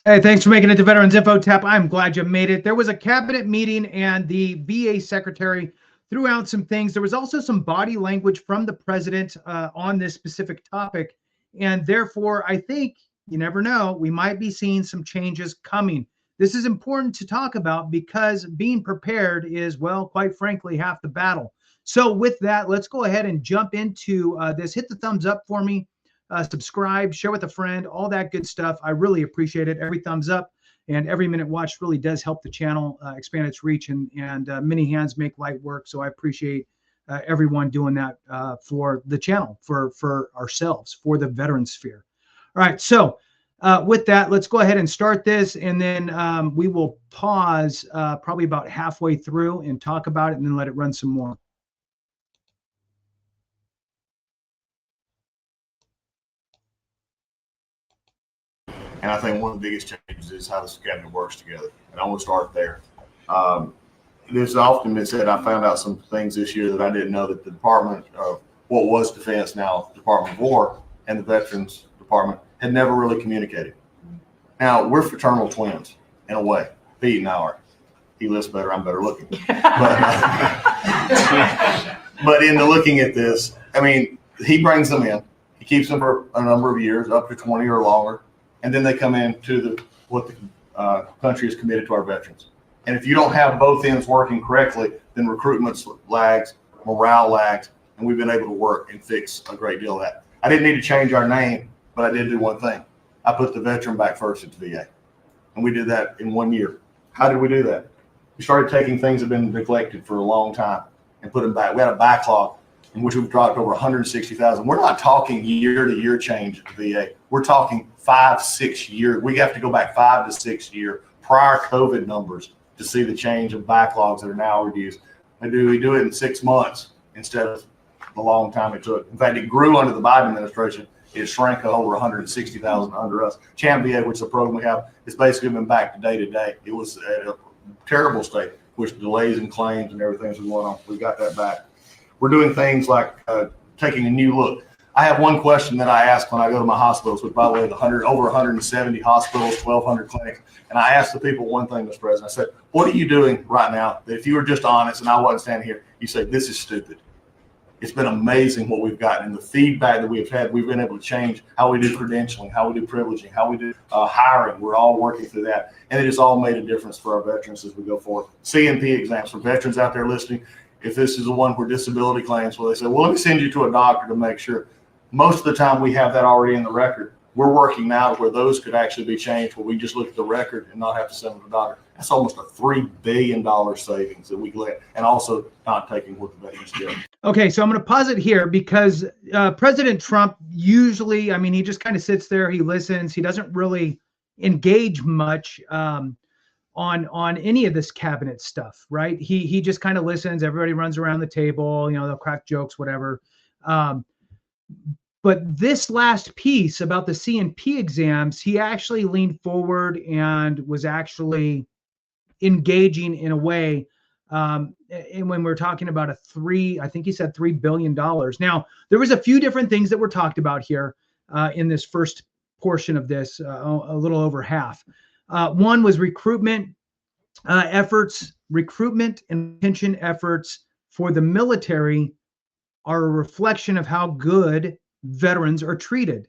Hey, thanks for making it to Veterans Info Tap. I'm glad you made it. There was a cabinet meeting and the VA secretary threw out some things. There was also some body language from the president on this specific topic. And therefore, I think, you never know, we might be seeing some changes coming. This is important to talk about because being prepared is, well, quite frankly, half the battle. So with that, let's go ahead and jump into this. Hit the thumbs up for me. Subscribe, share with a friend, all that good stuff. I really appreciate it. Every thumbs up and every minute watched really does help the channel expand its reach, and many hands make light work. So I appreciate everyone doing that for the channel, for ourselves, for the veteran sphere. All right, so with that, let's go ahead and start this, and then we will pause probably about halfway through and talk about it, and then let it run some more. And I think one of the biggest changes is how this cabinet works together. And I want to start there. There's often been said, I found out some things this year that I didn't know, that the Department of what was Defense, now Department of War, and the Veterans Department had never really communicated. Now, we're fraternal twins in a way. Pete and I are. He lives better, I'm better looking. But in the looking at this, I mean, he brings them in. He keeps them for a number of years, up to 20 or longer. And then they come into what the country is committed to our veterans. And if you don't have both ends working correctly, then recruitment lags, morale lags, and we've been able to work and fix a great deal of that. I didn't need to change our name, but I did do one thing. I put the veteran back first at the VA. And we did that in 1 year. How did we do that? We started taking things that have been neglected for a long time and put them back. We had a backlog in which we've dropped over 160,000. We're not talking year-to-year change at the VA. We're talking 5-6 years. We have to go back 5 to 6 year prior COVID numbers to see the change of backlogs that are now reduced. We do it in 6 months instead of the long time it took. In fact, it grew under the Biden administration. It shrank over 160,000 under us. Champ VA, which is a program we have, it's basically been back to day to day. It was at a terrible state, which delays in claims and everything was going on. We got that back. We're doing things like taking a new look. I have one question that I ask when I go to my hospitals, which, by the way, over 170 hospitals, 1,200 clinics. And I ask the people one thing, Mr. President. I said, what are you doing right now that if you were just honest and I wasn't standing here, you say, this is stupid? It's been amazing what we've gotten, and the feedback that we've had. We've been able to change how we do credentialing, how we do privileging, how we do hiring. We're all working through that. And it has all made a difference for our veterans as we go forward. CNP exams for veterans out there listening. If this is the one for disability claims, well, they say, well, let me send you to a doctor to make sure. Most of the time we have that already in the record. We're working now where those could actually be changed, where we just look at the record and not have to send them to the doctor. That's almost a $3 billion savings that we get, and also not taking what the veterans get. Okay, so I'm going to pause it here because President Trump usually, I mean, he just kind of sits there, he listens, he doesn't really engage much on any of this cabinet stuff, right? He just kind of listens. Everybody runs around the table, you know, they'll crack jokes, whatever. But this last piece about the CNP exams, he actually leaned forward and was actually engaging in a way. And when we're talking about I think he said $3 billion. Now, there was a few different things that were talked about here in this first portion of this, a little over half. One was recruitment efforts, recruitment and retention efforts for the military are a reflection of how good veterans are treated.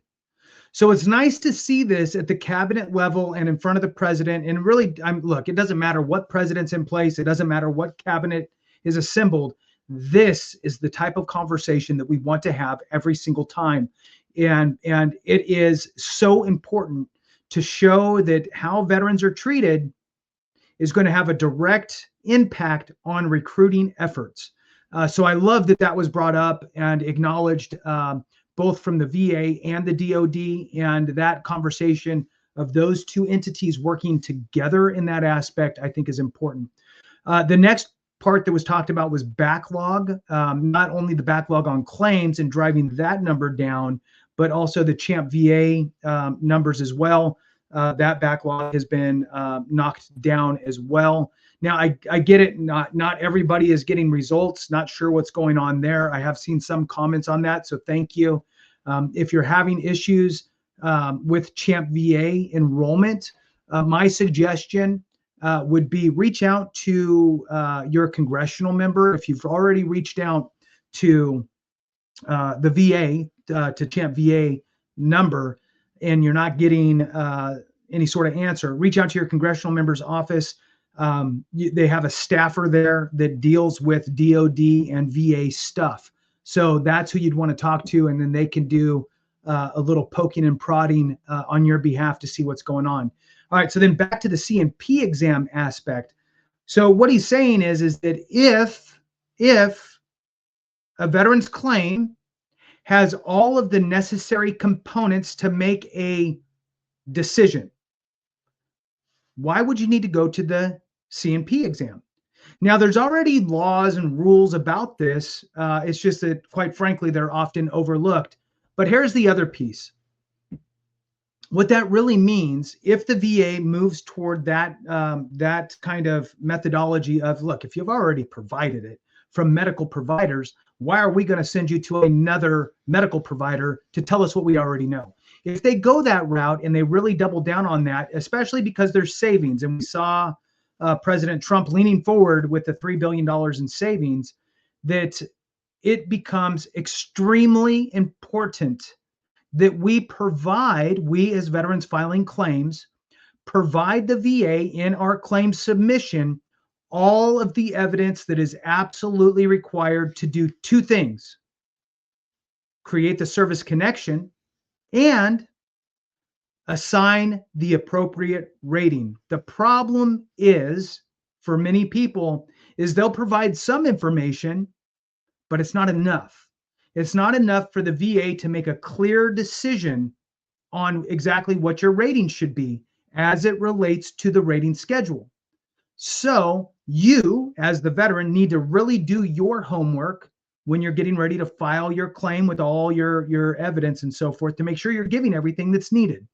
So it's nice to see this at the cabinet level and in front of the president. And really, look, it doesn't matter what president's in place. It doesn't matter what cabinet is assembled. This is the type of conversation that we want to have every single time. And it is so important to show that how veterans are treated is going to have a direct impact on recruiting efforts. So I love that that was brought up and acknowledged both from the VA and the DOD, and that conversation of those two entities working together in that aspect, I think, is important. The next part that was talked about was backlog, not only the backlog on claims and driving that number down, but also the CHAMP VA numbers as well. That backlog has been knocked down as well. Now, I get it. Not everybody is getting results. Not sure what's going on there. I have seen some comments on that, so thank you. If you're having issues with CHAMP VA enrollment, my suggestion would be reach out to your congressional member. If you've already reached out to the VA, to Champ VA number, and you're not getting any sort of answer, reach out to your congressional member's office. They have a staffer there that deals with DOD and VA stuff. So that's who you'd want to talk to, and then they can do a little poking and prodding on your behalf to see what's going on. All right, so then back to the C&P exam aspect. So what he's saying is that if a veteran's claim has all of the necessary components to make a decision, why would you need to go to the C&P exam? Now, there's already laws and rules about this. It's just that, quite frankly, they're often overlooked. But here's the other piece. What that really means, if the VA moves toward that kind of methodology of, look, if you've already provided it from medical providers, why are we going to send you to another medical provider to tell us what we already know? If they go that route and they really double down on that, especially because there's savings, and we saw President Trump leaning forward with the $3 billion in savings, that it becomes extremely important that we as veterans filing claims, provide the VA in our claim submission all of the evidence that is absolutely required to do two things: create the service connection and assign the appropriate rating. The problem is, for many people, is they'll provide some information, but it's not enough. It's not enough for the VA to make a clear decision on exactly what your rating should be as it relates to the rating schedule. So you, as the veteran, need to really do your homework when you're getting ready to file your claim with all your evidence and so forth, to make sure you're giving everything that's needed.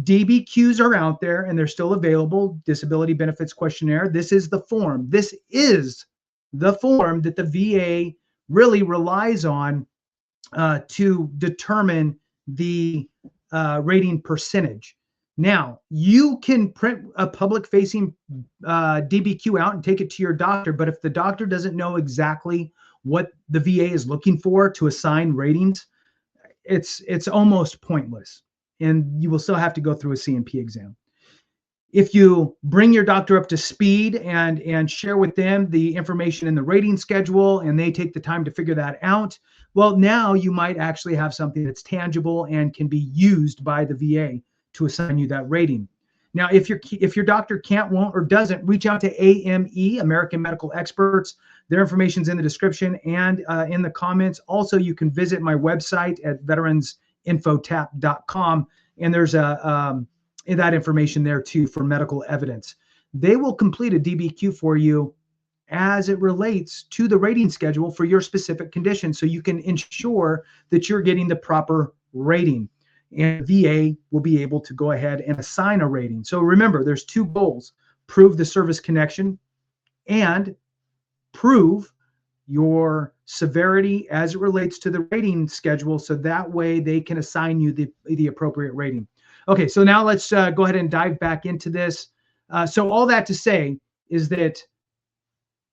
DBQs are out there and they're still available. Disability Benefits Questionnaire. This is the form. This is the form that the VA really relies on to determine the rating percentage. Now, you can print a public-facing DBQ out and take it to your doctor, but if the doctor doesn't know exactly what the VA is looking for to assign ratings, it's almost pointless, and you will still have to go through a C&P exam. If you bring your doctor up to speed and share with them the information in the rating schedule, and they take the time to figure that out, well, now you might actually have something that's tangible and can be used by the VA to assign you that rating. Now, if your doctor can't, won't, or doesn't, reach out to AME, American Medical Experts. Their information's in the description and in the comments. Also, you can visit my website at veteransinfotap.com, and there's that information there too for medical evidence. They will complete a DBQ for you as it relates to the rating schedule for your specific condition, so you can ensure that you're getting the proper rating. And VA will be able to go ahead and assign a rating. So remember, there's two goals: prove the service connection and prove your severity as it relates to the rating schedule, so that way they can assign you the appropriate rating. Okay, so now let's go ahead and dive back into this. So all that to say is that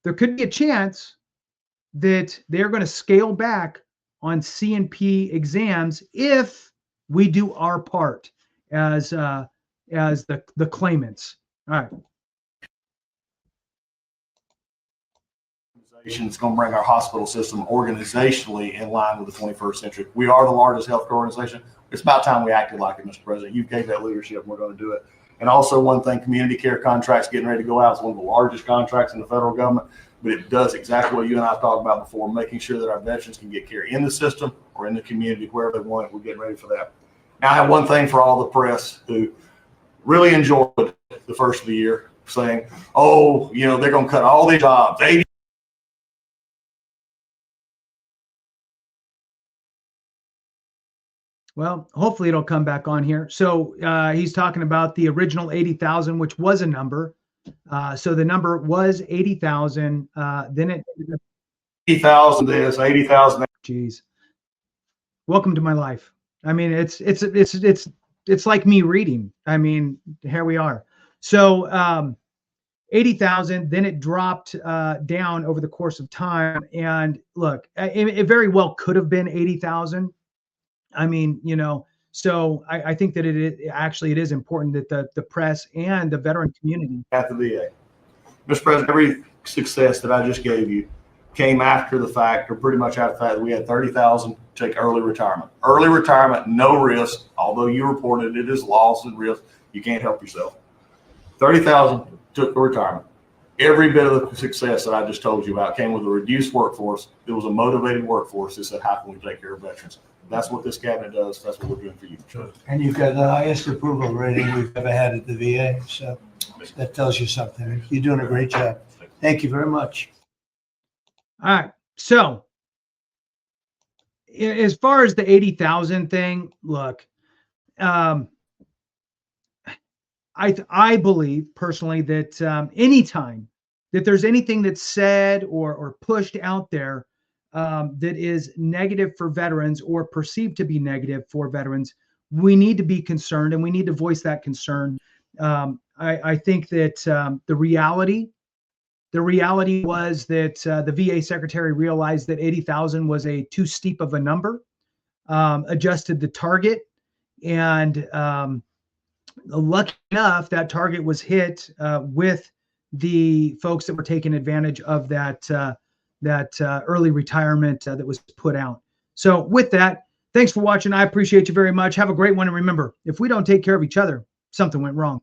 there could be a chance that they're going to scale back on C&P exams if we do our part as the claimants. All right. It's going to bring our hospital system organizationally in line with the 21st century. We are the largest healthcare organization. It's about time we acted like it, Mr. President. You gave that leadership, and we're going to do it. And also, one thing, community care contracts getting ready to go out. It's one of the largest contracts in the federal government, but it does exactly what you and I have talked about before, making sure that our veterans can get care in the system or in the community, wherever they want it. We're getting ready for that. Now, I have one thing for all the press who really enjoyed the first of the year, saying, oh, they're going to cut all these jobs, 80. Well, hopefully it'll come back on here. So he's talking about the original 80,000, which was a number. So the number was 80,000. Then it 80,000 this, 80,000. Geez, welcome to my life. I mean, it's it's like me reading. I mean, here we are. So 80,000, then it dropped down over the course of time. And look, it very well could have been 80,000. I mean, so I think that it is important that the press and the veteran community at the VA. Mr. President, every success that I just gave you came after the fact, or pretty much after the fact, that we had 30,000 take early retirement. Early retirement, no risk, although you reported it as loss and risk, you can't help yourself. 30,000 took the retirement. Every bit of the success that I just told you about came with a reduced workforce. It was a motivated workforce that said, how can we take care of veterans? That's what this cabinet does. That's what we're doing for you. Sure. And you've got the highest approval rating we've ever had at the VA. So that tells you something. You're doing a great job. Thank you very much. All right. So as far as the 80,000 thing, look, I believe personally that anytime that there's anything that's said or pushed out there that is negative for veterans or perceived to be negative for veterans, we need to be concerned and we need to voice that concern. I think that the reality was that the VA secretary realized that 80,000 was too steep of a number, adjusted the target, and lucky enough, that target was hit with the folks that were taking advantage of that early retirement that was put out. So with that, thanks for watching. I appreciate you very much. Have a great one. And remember, if we don't take care of each other, something went wrong.